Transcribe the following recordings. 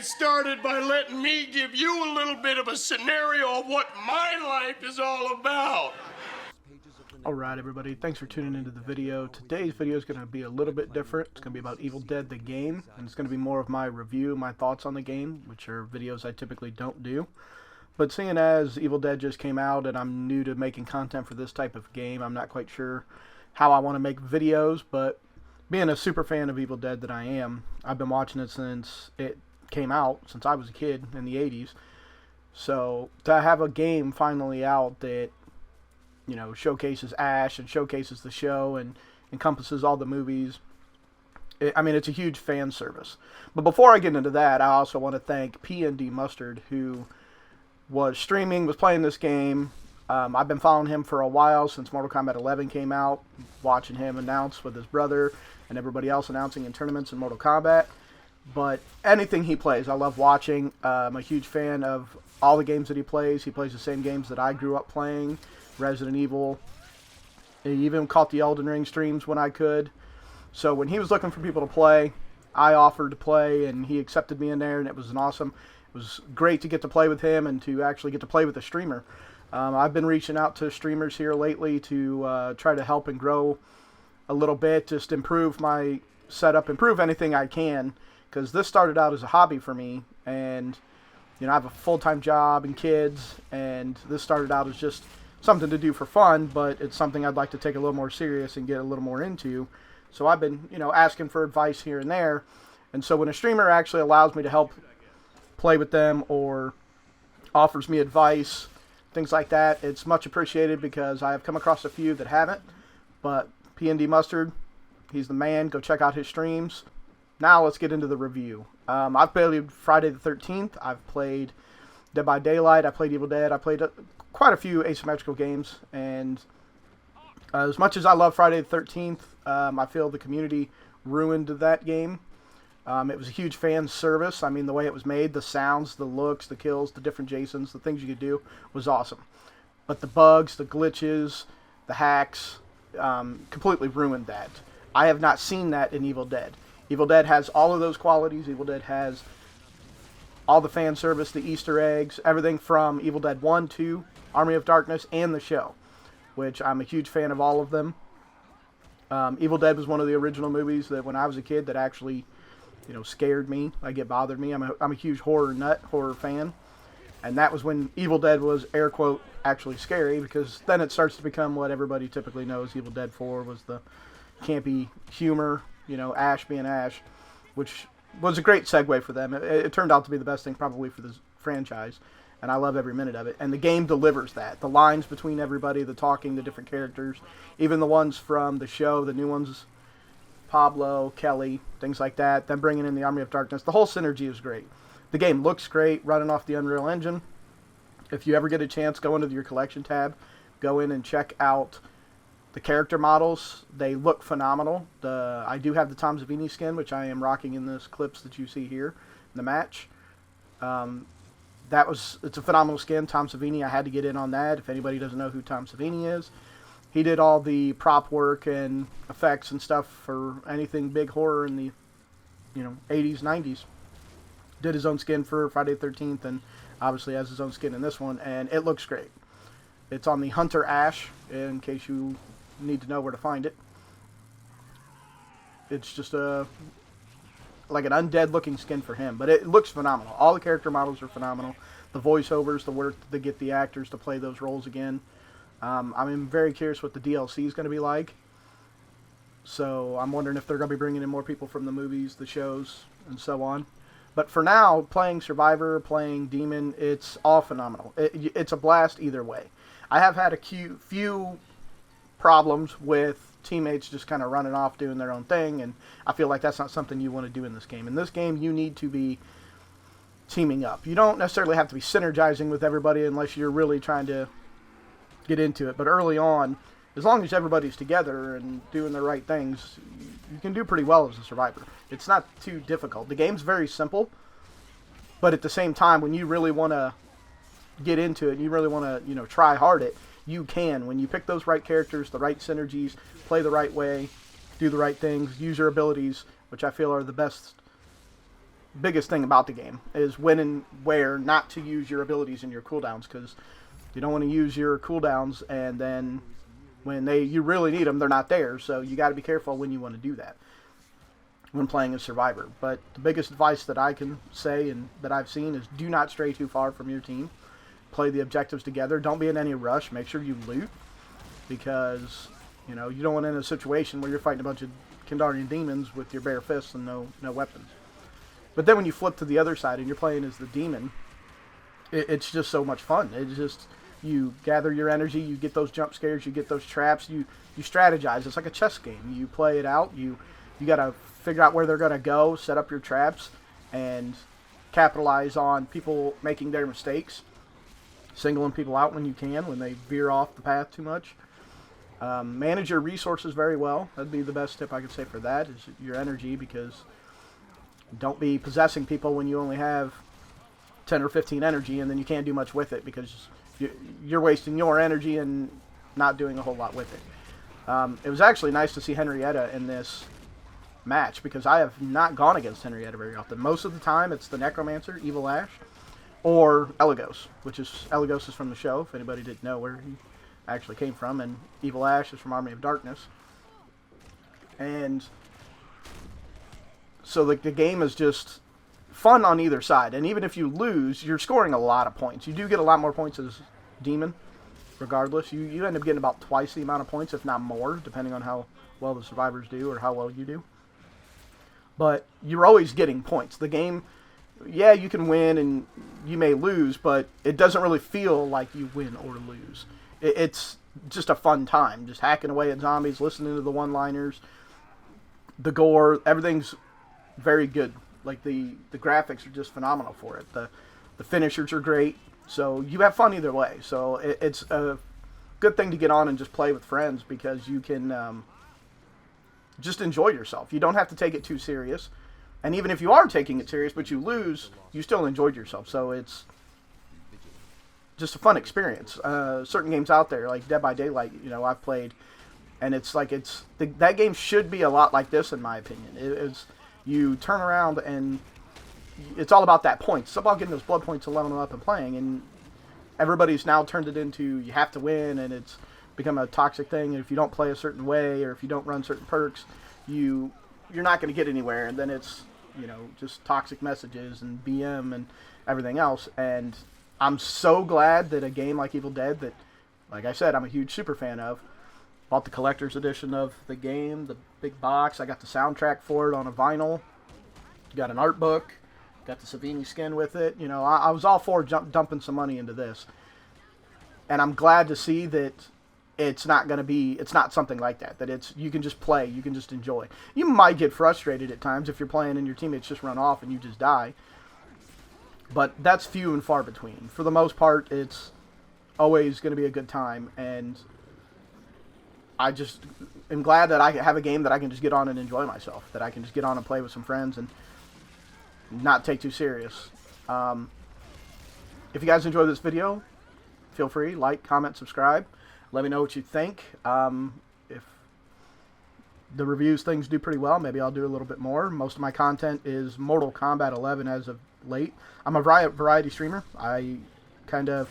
get started by letting me give you a little bit of a scenario of what my life is all about. Alright everybody, thanks for tuning into the video. Today's video is going to be a little bit different. It's going to be about Evil Dead the game, and it's going to be more of my review, my thoughts on the game, which are videos I typically don't do. But seeing as Evil Dead just came out and I'm new to making content for this type of game, I'm not quite sure how I want to make videos, but being a super fan of Evil Dead that I am, I've been watching it since it came out, since I was a kid in the 80s. So to have a game finally out that, you know, showcases Ash and showcases the show and encompasses all the movies, I mean, it's a huge fan service. But before I get into that, I also want to thank Pndmustard, who was streaming, was playing this game. I've been following him for a while, since Mortal Kombat 11 came out, watching him announce with his brother and everybody else announcing in tournaments in Mortal Kombat. But anything he plays, I love watching. I'm a huge fan of all the games that he plays. He plays the same games that I grew up playing. Resident Evil. He even caught the Elden Ring streams when I could. So when he was looking for people to play, I offered to play, and he accepted me in there, and it was it was great to get to play with him and to actually get to play with a streamer. I've been reaching out to streamers here lately to try to help and grow a little bit, just improve my setup, improve anything I can, because this started out as a hobby for me, and you know, I have a full-time job and kids, and this started out as just something to do for fun, but it's something I'd like to take a little more serious and get a little more into. So I've been, you know, asking for advice here and there, and so when a streamer actually allows me to help play with them or offers me advice, things like that, it's much appreciated, because I have come across a few that haven't. But Pndmustard, he's the man. Go check out his streams. Now let's get into the review. I've played Friday the 13th. I've played Dead by Daylight. I played Evil Dead. I played quite a few asymmetrical games, and as much as I love Friday the 13th, I feel the community ruined that game. It was a huge fan service. I mean, the way it was made, the sounds, the looks, the kills, the different Jasons, the things you could do was awesome. But the bugs, the glitches, the hacks, completely ruined that. I have not seen that in Evil Dead. Evil Dead has all of those qualities. Evil Dead has all the fan service, the Easter eggs, everything from Evil Dead 1, 2, Army of Darkness, and the show, which I'm a huge fan of all of them. Evil Dead was one of the original movies that when I was a kid that actually, you know, scared me. Like, it bothered me. I'm a huge horror fan. And that was when Evil Dead was, air quote, actually scary, because then it starts to become what everybody typically knows Evil Dead 4 was, the campy humor, you know, Ash being Ash, which was a great segue for them. It turned out to be the best thing probably for this franchise, and I love every minute of it. And the game delivers that. The lines between everybody, the talking, the different characters, even the ones from the show, the new ones, Pablo, Kelly, things like that, then bringing in the Army of Darkness. The whole synergy is great. The game looks great, running off the Unreal Engine. If you ever get a chance, go into your collection tab, go in and check out the character models. They look phenomenal. I do have the Tom Savini skin, which I am rocking in this clips that you see here in the match. It's a phenomenal skin, Tom Savini. I had to get in on that. If anybody doesn't know who Tom Savini is, he did all the prop work and effects and stuff for anything big horror in the, you know, 80s, 90s. Did his own skin for Friday the 13th, and obviously has his own skin in this one, and it looks great. It's on the Hunter Ash, in case you need to know where to find it. It's just like an undead looking skin for him, but it looks phenomenal. All the character models are phenomenal. The voiceovers, the work to get the actors to play those roles again. I'm very curious what the DLC is going to be like. So I'm wondering if they're going to be bringing in more people from the movies, the shows, and so on. But for now, playing Survivor, playing Demon, it's all phenomenal. It's a blast either way. I have had a few problems with teammates just kind of running off doing their own thing, and I feel like that's not something you want to do in this game. In this game, you need to be teaming up. You don't necessarily have to be synergizing with everybody unless you're really trying to get into it. But early on, as long as everybody's together and doing the right things, you can do pretty well as a survivor. It's not too difficult. The game's very simple, but at the same time, when you really want to get into it, and you really want to, you know, try hard it, you can. When you pick those right characters, the right synergies, play the right way, do the right things, use your abilities, which I feel are the best biggest thing about the game, is when and where not to use your abilities and your cooldowns, because you don't want to use your cooldowns and then when you really need them, they're not there. So you got to be careful when you want to do that when playing a survivor. But the biggest advice that I can say and that I've seen is do not stray too far from your team. Play the objectives together. Don't be in any rush. Make sure you loot, because you don't want to end in a situation where you're fighting a bunch of Kandarian demons with your bare fists and no weapons. But then when you flip to the other side and you're playing as the demon, it's just so much fun. It's just, you gather your energy, you get those jump scares, you get those traps, you strategize. It's like a chess game. You play it out. You got to figure out where they're going to go, set up your traps, and capitalize on people making their mistakes. Singling people out when you can, when they veer off the path too much. Manage your resources very well. That'd be the best tip I could say for that, is your energy, because don't be possessing people when you only have 10 or 15 energy and then you can't do much with it, because you're wasting your energy and not doing a whole lot with it. It was actually nice to see Henrietta in this match, because I have not gone against Henrietta very often. Most of the time it's the Necromancer, Evil Ash, or Elagos, Elagos is from the show, if anybody didn't know where he actually came from, and Evil Ash is from Army of Darkness. And so the game is just fun on either side, and even if you lose, you're scoring a lot of points. You do get a lot more points as Demon, regardless. You end up getting about twice the amount of points, if not more, depending on how well the survivors do or how well you do. But you're always getting points. The game, yeah, you can win and you may lose, but it doesn't really feel like you win or lose. It's just a fun time, just hacking away at zombies, listening to the one-liners, the gore, everything's very good. Like the graphics are just phenomenal for it. The finishers are great, so you have fun either way. So it's a good thing to get on and just play with friends, because you can just enjoy yourself. You don't have to take it too serious. And even if you are taking it serious but you lose, you still enjoyed yourself. So it's just a fun experience. Certain games out there, like Dead by Daylight, I've played, and it's like that game should be a lot like this, in my opinion. You turn around and it's all about that points. It's about getting those blood points and leveling up and playing, and everybody's now turned it into you have to win, and it's become a toxic thing. And if you don't play a certain way or if you don't run certain perks, you're not going to get anywhere, and then it's just toxic messages and BM and everything else. And I'm so glad that a game like Evil Dead, that, like I said, I'm a huge super fan of, bought the collector's edition of the game, the big box. I got the soundtrack for it on a vinyl. Got an art book. Got the Savini skin with it. I was all for dumping some money into this. And I'm glad to see that it's not something like that. That you can just play, you can just enjoy. You might get frustrated at times if you're playing and your teammates just run off and you just die. But that's few and far between. For the most part, it's always going to be a good time, and I just am glad that I have a game that I can just get on and enjoy myself, that I can just get on and play with some friends and not take too serious. If you guys enjoyed this video, feel free, like, comment, subscribe. Let me know what you think. If the reviews things do pretty well, maybe I'll do a little bit more. Most of my content is Mortal Kombat 11 as of late. I'm a variety streamer. I kind of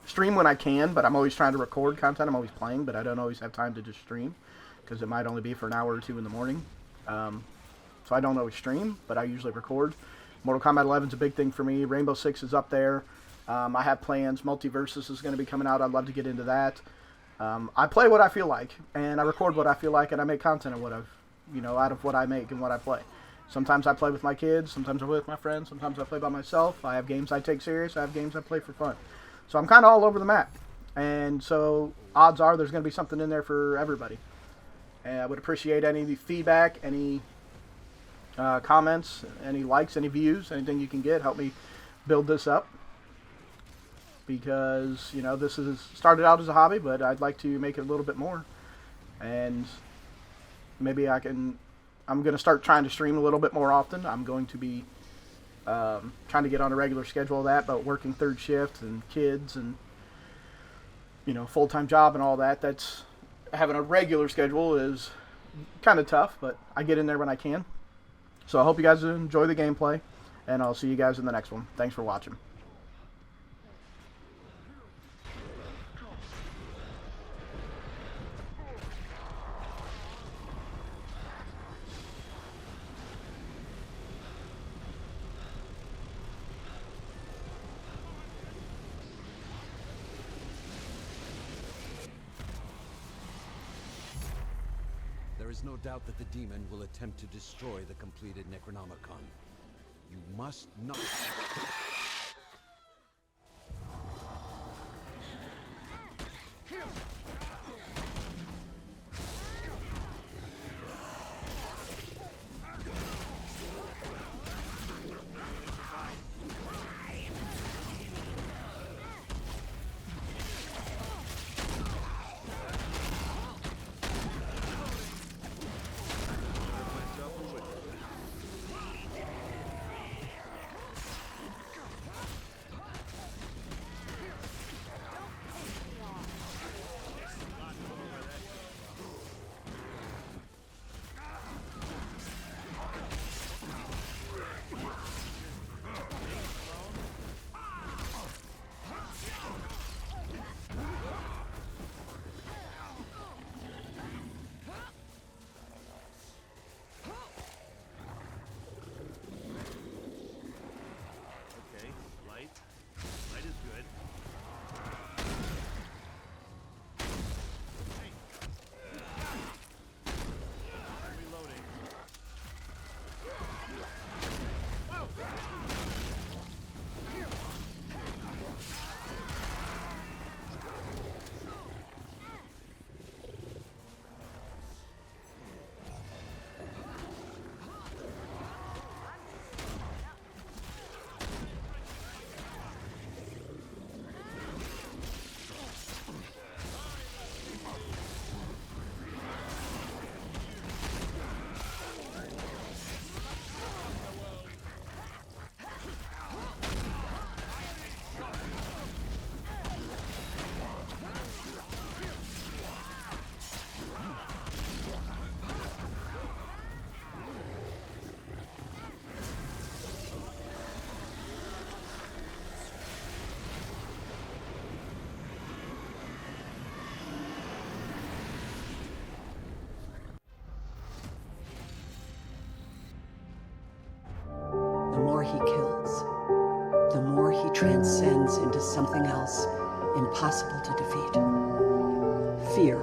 stream when I can, but I'm always trying to record content. I'm always playing, but I don't always have time to just stream, because it might only be for an hour or two in the morning. So I don't always stream, but I usually record. Mortal Kombat 11 is a big thing for me. Rainbow Six is up there. I have plans. Multiversus is going to be coming out. I'd love to get into that. I play what I feel like, and I record what I feel like, and I make content of what out of what I make and what I play. Sometimes I play with my kids. Sometimes I play with my friends. Sometimes I play by myself. I have games I take serious. I have games I play for fun. So I'm kind of all over the map. And so odds are there's going to be something in there for everybody. And I would appreciate any feedback, any comments, any likes, any views, anything you can get. Help me build this up. Because, this is started out as a hobby, but I'd like to make it a little bit more. And maybe I'm going to start trying to stream a little bit more often. I'm going to be trying to get on a regular schedule of that, but working third shift and kids and, full-time job and all that, having a regular schedule is kind of tough, but I get in there when I can. So I hope you guys enjoy the gameplay, and I'll see you guys in the next one. Thanks for watching. There is no doubt that the demon will attempt to destroy the completed Necronomicon. You must not... The more he kills, the more he transcends into something else impossible to defeat. Fear.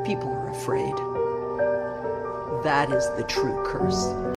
People are afraid. That is the true curse.